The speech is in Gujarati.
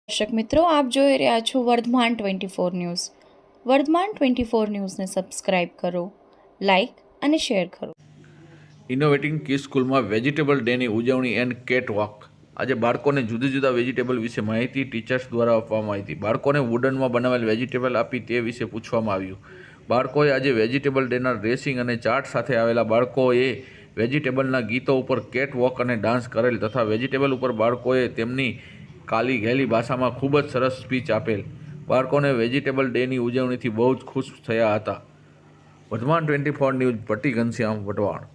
દર્શક મિત્રો, આપ જોઈ રહ્યા છો વર્ધમાન 24 ન્યૂઝ. વર્ધમાન 24 ન્યૂઝને સબસ્ક્રાઇબ કરો, લાઇક અને શેર કરો. ઇનોવેટિંગ કિડ્સ સ્કૂલમાં વેજીટેબલ ડેની ઉજવણી એન્ડ કેટ વોક. આજે બાળકોને જુદા જુદા વેજીટેબલ વિશે માહિતી ટીચર્સ દ્વારા આપવામાં આવી હતી. બાળકોને વુડનમાં બનાવેલ વેજીટેબલ આપી તે વિશે પૂછવામાં આવ્યું. બાળકોએ આજે વેજીટેબલ ડેના ડ્રેસિંગ અને ચાર્ટ સાથે આવેલા બાળકોએ વેજીટેબલના ગીતો ઉપર કેટ વોક અને ડાન્સ કરેલ તથા વેજીટેબલ ઉપર બાળકોએ તેમની કાલી ઘેલી ભાષામાં ખૂબ જ સરસ સ્પીચ આપેલ. બાળકોને વેજીટેબલ ડેની ઉજવણીથી બહુ જ ખુશ થયા હતા. વર્ધમાન 24 ન્યૂઝ, પટ્ટી ઘનશ્યામ, વટવાણ.